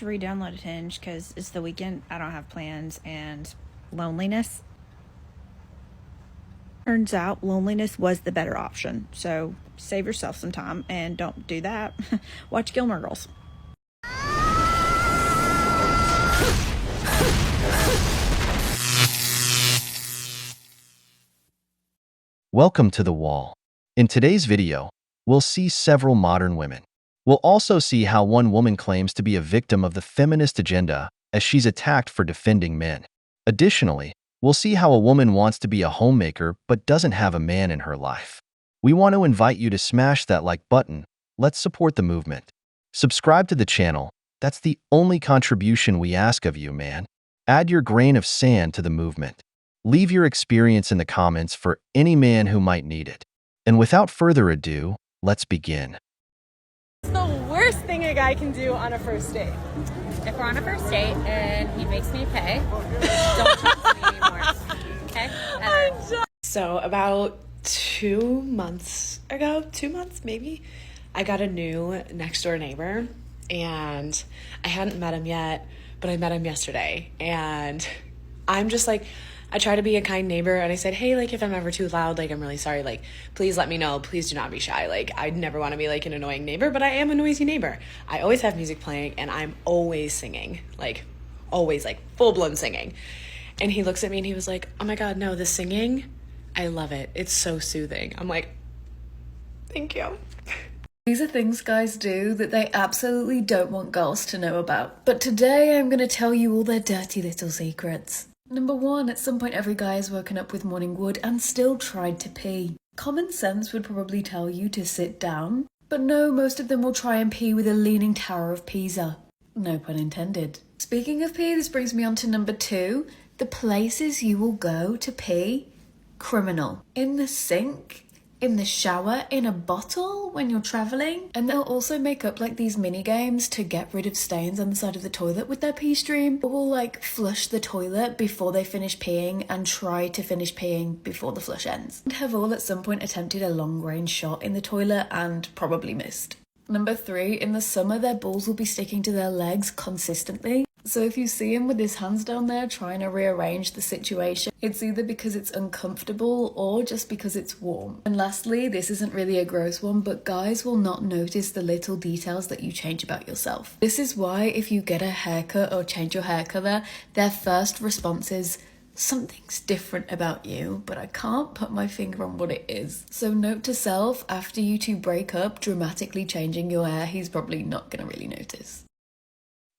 to re-download Hinge because it's the weekend, I don't have plans, and loneliness. Turns out loneliness was the better option, so save yourself some time and don't do that. Watch Gilmore Girls. Welcome to The Wall. In today's video, we'll see several modern women. We'll also see how one woman claims to be a victim of the feminist agenda as she's attacked for defending men. Additionally, we'll see how a woman wants to be a homemaker but doesn't have a man in her life. We want to invite you to smash that like button. Let's support the movement. Subscribe to the channel. That's the only contribution we ask of you, man. Add your grain of sand to the movement. Leave your experience in the comments for any man who might need it. And without further ado, let's begin. What's the worst thing a guy can do on a first date? If we're on a first date and he makes me pay, don't talk to me anymore. Okay? So about 2 months ago, 2 months maybe, I got a new next door neighbor, and I hadn't met him yet, but I met him yesterday. And I'm just like, I try to be a kind neighbor, and I said, hey, like, if I'm ever too loud, like, I'm really sorry, like, please let me know, please do not be shy. Like, I'd never want to be like an annoying neighbor, but I am a noisy neighbor. I always have music playing, and I'm always singing, like, always, like, full-blown singing. And he looks at me and he was like, oh my god, no, the singing, I love it, it's so soothing. I'm like, thank you. These are things guys do that they absolutely don't want girls to know about. But today I'm going to tell you all their dirty little secrets. Number 1, at some point every guy has woken up with morning wood and still tried to pee. Common sense would probably tell you to sit down, but no, most of them will try and pee with a leaning tower of Pisa. No pun intended. Speaking of pee, this brings me on to number 2, the places you will go to pee. Criminal. In the sink, in the shower, in a bottle when you're traveling. And they'll also make up like these mini games to get rid of stains on the side of the toilet with their pee stream, or will like flush the toilet before they finish peeing and try to finish peeing before the flush ends. And have all at some point attempted a long range shot in the toilet and probably missed. Number 3, in the summer their balls will be sticking to their legs consistently. So if you see him with his hands down there trying to rearrange the situation, it's either because it's uncomfortable or just because it's warm. And lastly, this isn't really a gross one, but guys will not notice the little details that you change about yourself. This is why if you get a haircut or change your hair color, their first response is, something's different about you, but I can't put my finger on what it is. So note to self, after you two break up, dramatically changing your hair, he's probably not gonna really notice.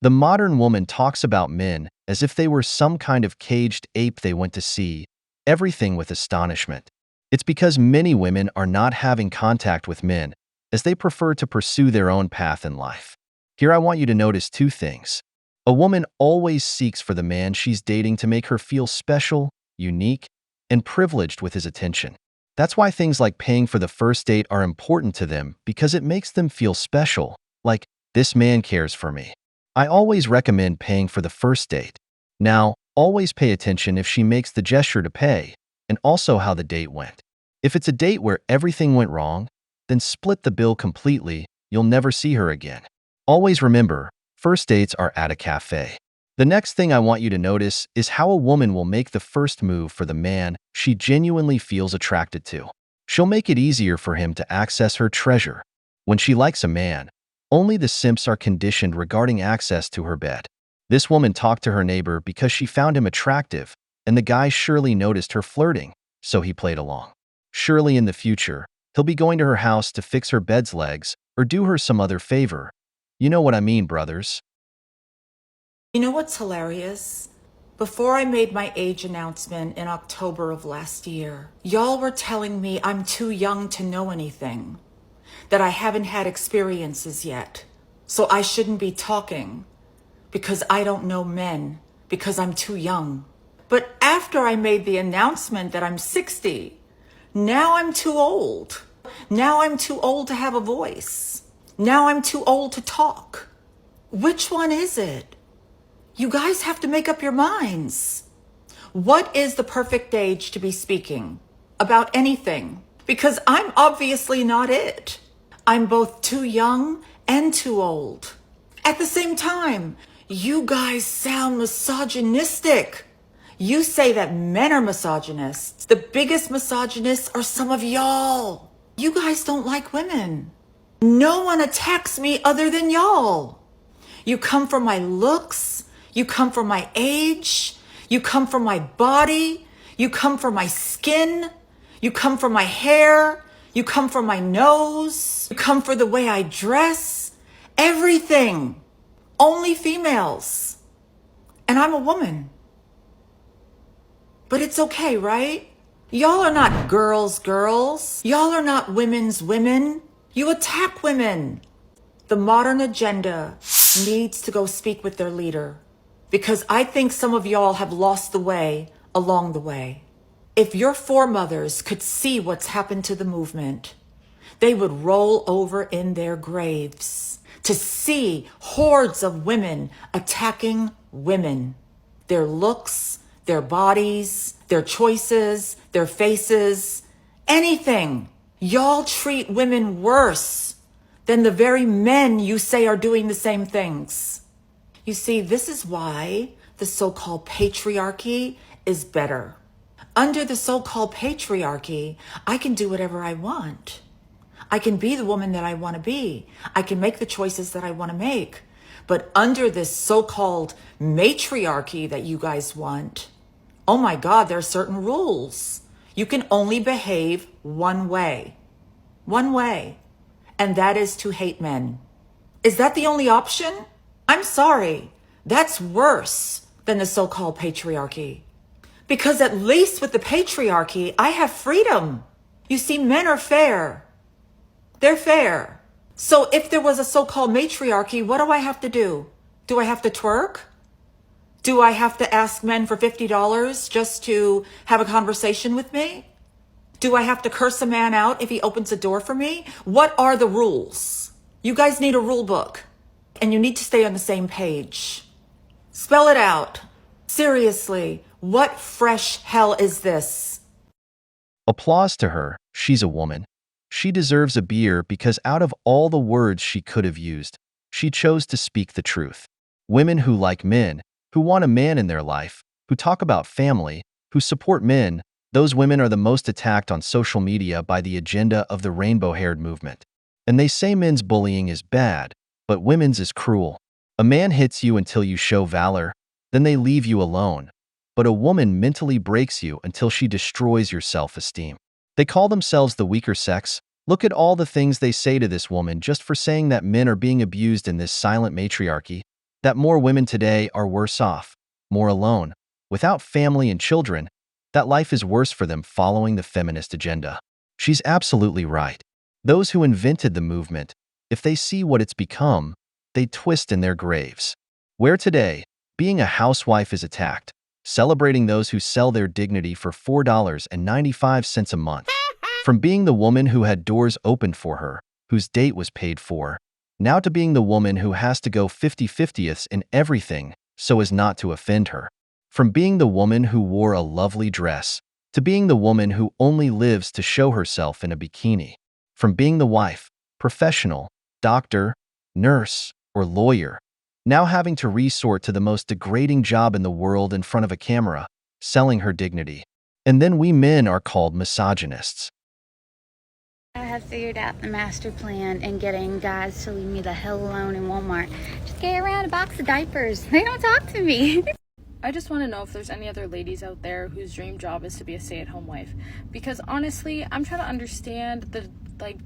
The modern woman talks about men as if they were some kind of caged ape they went to see, everything with astonishment. It's because many women are not having contact with men, as they prefer to pursue their own path in life. Here I want you to notice 2 things. A woman always seeks for the man she's dating to make her feel special, unique, and privileged with his attention. That's why things like paying for the first date are important to them, because it makes them feel special, like, this man cares for me. I always recommend paying for the first date. Now, always pay attention if she makes the gesture to pay, and also how the date went. If it's a date where everything went wrong, then split the bill completely, you'll never see her again. Always remember, first dates are at a cafe. The next thing I want you to notice is how a woman will make the first move for the man she genuinely feels attracted to. She'll make it easier for him to access her treasure. When she likes a man, only the simps are conditioned regarding access to her bed. This woman talked to her neighbor because she found him attractive, and the guy surely noticed her flirting, so he played along. Surely in the future, he'll be going to her house to fix her bed's legs or do her some other favor. You know what I mean, brothers. You know what's hilarious? Before I made my age announcement in October of last year, y'all were telling me I'm too young to know anything, that I haven't had experiences yet, so I shouldn't be talking because I don't know men, because I'm too young. But after I made the announcement that I'm 60, now I'm too old. Now I'm too old to have a voice. Now I'm too old to talk. Which one is it? You guys have to make up your minds. What is the perfect age to be speaking about anything? Because I'm obviously not it. I'm both too young and too old. At the same time, You guys sound misogynistic. You say that men are misogynists. The biggest misogynists are some of y'all. You guys don't like women. No one attacks me other than y'all. You come for my looks. You come for my age. You come for my body. You come for my skin. You come for my hair. You come for my nose. You come for the way I dress. Everything. Only females. And I'm a woman. But it's okay, right? Y'all are not girls. Y'all are not women's women. You attack women. The modern agenda needs to go speak with their leader, because I think some of y'all have lost the way along the way. If your foremothers could see what's happened to the movement, they would roll over in their graves to see hordes of women attacking women. Their looks, their bodies, their choices, their faces, anything. Y'all treat women worse than the very men you say are doing the same things. You see, this is why the so-called patriarchy is better. Under the so-called patriarchy, I can do whatever I want. I can be the woman that I want to be. I can make the choices that I want to make. But under this so-called matriarchy that you guys want, oh my God, there are certain rules. You can only behave one way. One way. And that is to hate men. Is that the only option? I'm sorry. That's worse than the so-called patriarchy. Because at least with the patriarchy, I have freedom. You see, men are fair. They're fair. So if there was a so-called matriarchy, what do I have to do? Do I have to twerk? Do I have to ask men for $50 just to have a conversation with me? Do I have to curse a man out if he opens a door for me? What are the rules? You guys need a rule book, and you need to stay on the same page. Spell it out. Seriously, what fresh hell is this? Applause to her. She's a woman. She deserves a beer because out of all the words she could have used, she chose to speak the truth. Women who like men, who want a man in their life, who talk about family, who support men, those women are the most attacked on social media by the agenda of the rainbow-haired movement. And they say men's bullying is bad, but women's is cruel. A man hits you until you show valor, then they leave you alone. But a woman mentally breaks you until she destroys your self-esteem. They call themselves the weaker sex. Look at all the things they say to this woman just for saying that men are being abused in this silent matriarchy, that more women today are worse off, more alone, without family and children, that life is worse for them following the feminist agenda. She's absolutely right. Those who invented the movement, if they see what it's become, they twist in their graves. Where today, being a housewife is attacked, celebrating those who sell their dignity for $4.95 a month. From being the woman who had doors opened for her, whose date was paid for, now to being the woman who has to go 50-50ths in everything so as not to offend her. From being the woman who wore a lovely dress, to being the woman who only lives to show herself in a bikini. From being the wife, professional, doctor, nurse, or lawyer, now having to resort to the most degrading job in the world in front of a camera, selling her dignity. And then we men are called misogynists. I have figured out the master plan in getting guys to leave me the hell alone in Walmart. Just carry around a box of diapers. They don't talk to me. I just want to know if there's any other ladies out there whose dream job is to be a stay-at-home wife. Because honestly, I'm trying to understand the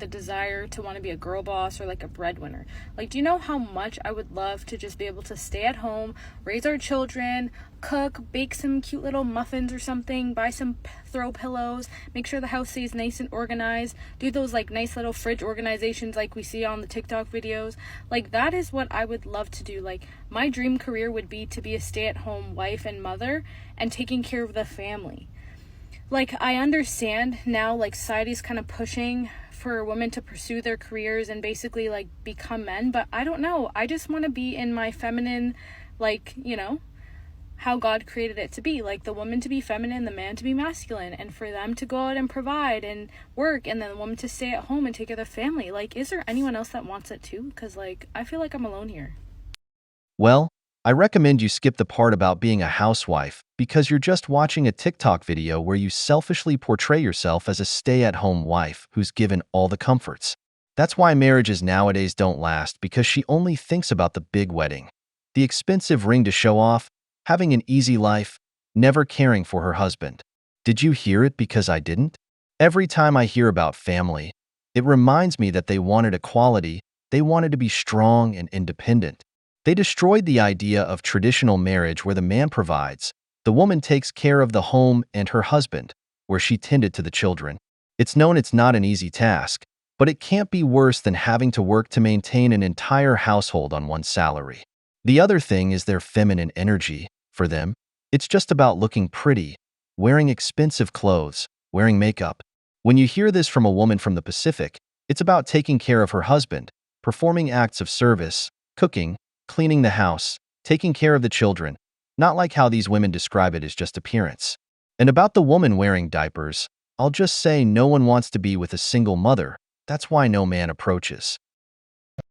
desire to want to be a girl boss or like a breadwinner. Like, do you know how much I would love to just be able to stay at home, raise our children, cook, bake some cute little muffins or something, buy some throw pillows, make sure the house stays nice and organized, do those like nice little fridge organizations like we see on the TikTok videos. Like, that is what I would love to do. Like, my dream career would be to be a stay-at-home wife and mother and taking care of the family. Like, I understand now, like, society's kind of pushing for women to pursue their careers and basically, like, become men, but I don't know. I just want to be in my feminine, like, you know, how God created it to be. Like, the woman to be feminine, the man to be masculine, and for them to go out and provide and work, and then the woman to stay at home and take care of their family. Like, is there anyone else that wants it too? Because, like, I feel like I'm alone here. Well, I recommend you skip the part about being a housewife because you're just watching a TikTok video where you selfishly portray yourself as a stay-at-home wife who's given all the comforts. That's why marriages nowadays don't last, because she only thinks about the big wedding, the expensive ring to show off, having an easy life, never caring for her husband. Did you hear it? Because I didn't. Every time I hear about family, it reminds me that they wanted equality, they wanted to be strong and independent. They destroyed the idea of traditional marriage where the man provides, the woman takes care of the home, and her husband, where she tended to the children. It's known it's not an easy task, but it can't be worse than having to work to maintain an entire household on one salary. The other thing is their feminine energy. For them, it's just about looking pretty, wearing expensive clothes, wearing makeup. When you hear this from a woman from the Pacific, it's about taking care of her husband, performing acts of service, cooking, cleaning the house, taking care of the children, not like how these women describe it as just appearance. And about the woman wearing diapers, I'll just say no one wants to be with a single mother. That's why no man approaches.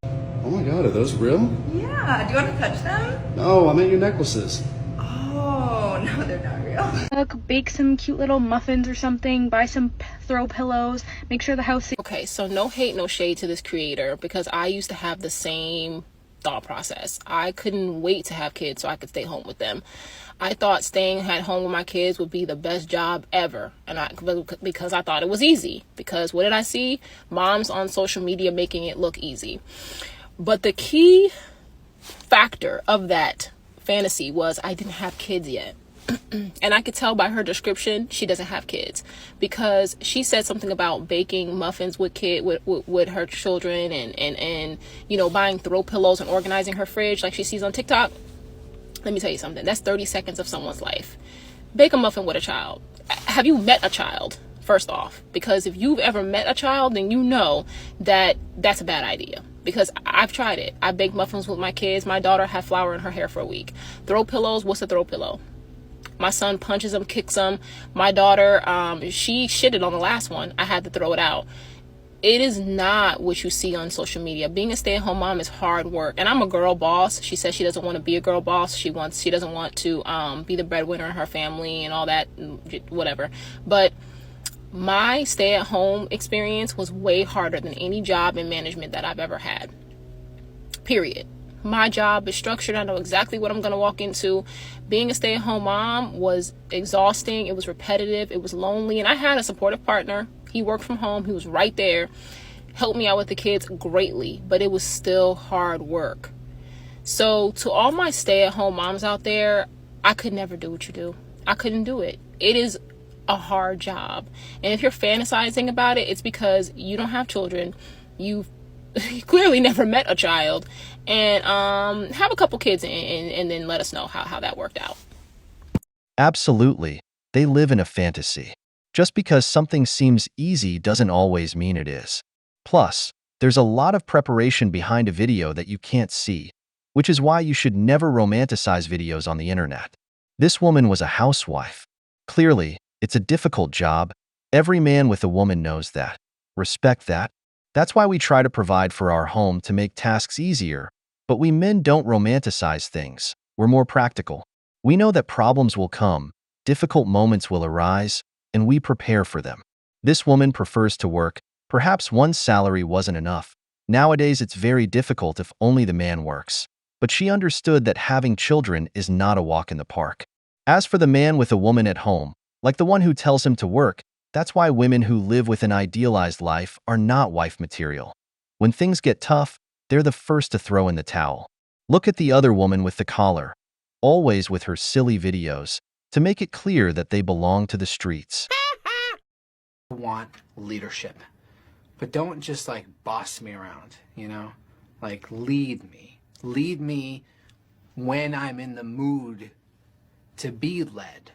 Oh my god, are those real? Yeah, do you want to touch them? No, I meant your necklaces. Oh, no, they're not real. Cook, bake some cute little muffins or something, buy some throw pillows, make sure the house is... Okay, so no hate, no shade to this creator, because I used to have the same thought process. I couldn't wait to have kids so I could stay home with them. I thought staying at home with my kids would be the best job ever, because I thought it was easy. Because what did I see? Moms on social media making it look easy. But the key factor of that fantasy was I didn't have kids yet. And I could tell by her description she doesn't have kids, because she said something about baking muffins with her children and you know, buying throw pillows and organizing her fridge like she sees on TikTok. Let me tell you something. That's 30 seconds of someone's life. Bake a muffin with a child. Have you met a child? First off, because if you've ever met a child, then you know that that's a bad idea. Because I've tried it. I baked muffins with my kids. My daughter had flour in her hair for a week. Throw pillows. What's a throw pillow? My son punches them, kicks them. My daughter, she shitted on the last one. I had to throw it out. It is not what you see on social media. Being a stay-at-home mom is hard work. And I'm a girl boss. She says she doesn't want to be a girl boss. She doesn't want to be the breadwinner in her family and all that, whatever. But my stay-at-home experience was way harder than any job in management that I've ever had. Period. My job is structured. I know exactly what I'm going to walk into. Being a stay-at-home mom was exhausting. It was repetitive. It was lonely. And I had a supportive partner. He worked from home. He was right there. Helped me out with the kids greatly. But it was still hard work. So to all my stay-at-home moms out there, I could never do what you do. I couldn't do it. It is a hard job. And if you're fantasizing about it, it's because you don't have children. You've clearly never met a child, and have a couple kids and then let us know how that worked out. Absolutely. They live in a fantasy. Just because something seems easy doesn't always mean it is. Plus, there's a lot of preparation behind a video that you can't see, which is why you should never romanticize videos on the internet. This woman was a housewife. Clearly, it's a difficult job. Every man with a woman knows that. Respect that. That's why we try to provide for our home to make tasks easier. But we men don't romanticize things. We're more practical. We know that problems will come, difficult moments will arise, and we prepare for them. This woman prefers to work. Perhaps one salary wasn't enough. Nowadays, it's very difficult if only the man works. But she understood that having children is not a walk in the park. As for the man with a woman at home, like the one who tells him to work, that's why women who live with an idealized life are not wife material. When things get tough, they're the first to throw in the towel. Look at the other woman with the collar, always with her silly videos, to make it clear that they belong to the streets. I want leadership, but don't just like boss me around, you know? Like lead me. Lead me when I'm in the mood to be led.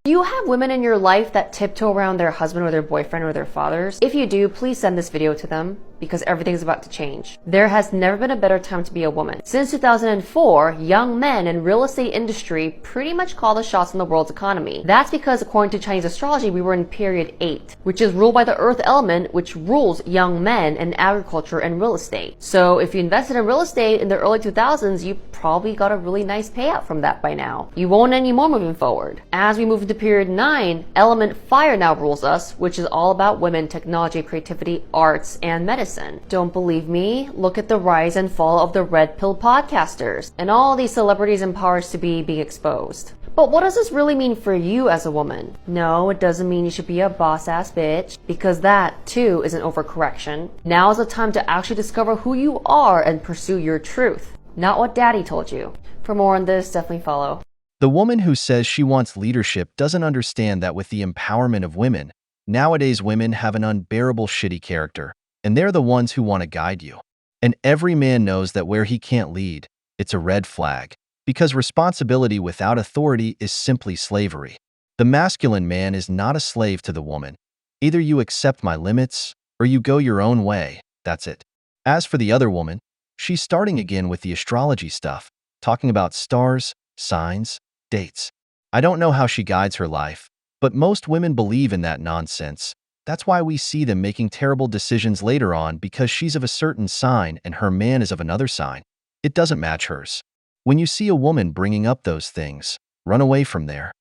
Do you have women in your life that tiptoe around their husband or their boyfriend or their fathers? If you do, please send this video to them. because everything's about to change. There has never been a better time to be a woman. Since 2004, young men in real estate industry pretty much call the shots in the world's economy. That's because according to Chinese astrology, we were in period 8, which is ruled by the earth element, which rules young men in agriculture and real estate. So if you invested in real estate in the early 2000s, you probably got a really nice payout from that by now. You won't anymore moving forward. As we move into period 9, element fire now rules us, which is all about women, technology, creativity, arts, and medicine. Don't believe me? Look at the rise and fall of the red pill podcasters and all these celebrities and powers to be being exposed. But what does this really mean for you as a woman? No, it doesn't mean you should be a boss-ass bitch, because that, too, is an overcorrection. Now is the time to actually discover who you are and pursue your truth, not what daddy told you. For more on this, definitely follow. The woman who says she wants leadership doesn't understand that with the empowerment of women, nowadays women have an unbearable shitty character, and they're the ones who want to guide you. And every man knows that where he can't lead, it's a red flag. Because responsibility without authority is simply slavery. The masculine man is not a slave to the woman. Either you accept my limits, or you go your own way. That's it. As for the other woman, she's starting again with the astrology stuff, talking about stars, signs, dates. I don't know how she guides her life, but most women believe in that nonsense. That's why we see them making terrible decisions later on, because she's of a certain sign and her man is of another sign. It doesn't match hers. When you see a woman bringing up those things, run away from there.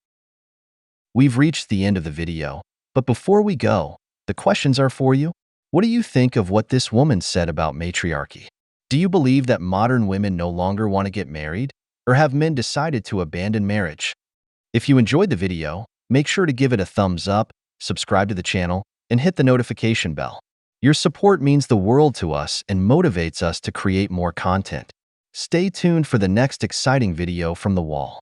We've reached the end of the video, but before we go, the questions are for you. What do you think of what this woman said about matriarchy? Do you believe that modern women no longer want to get married, or have men decided to abandon marriage? If you enjoyed the video, make sure to give it a thumbs up, subscribe to the channel, and hit the notification bell. Your support means the world to us and motivates us to create more content. Stay tuned for the next exciting video from the wall.